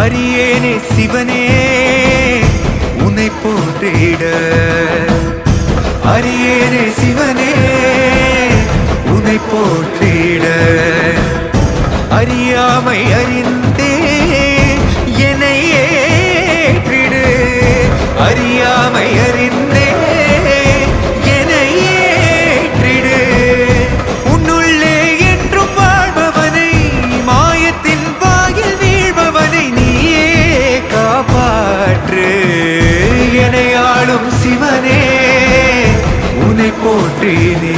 அறியேனே சிவனே உன்னை போற்றிட. அறியேனே சிவனே உன்னை போற்றிட. அறியாமை அறிந்தே என்னை ஏற்றிடு. அறியாமை அறிந்தே என்னை ஏற்றிடு. உன்னுள்ளே என்றும் வாழ்பவனை, மாயத்தின் வாயில் வீழ்பவனை நீயே காப்பாற்று. என்னை ஆளும் சிவனே உன்னை போற்றினே.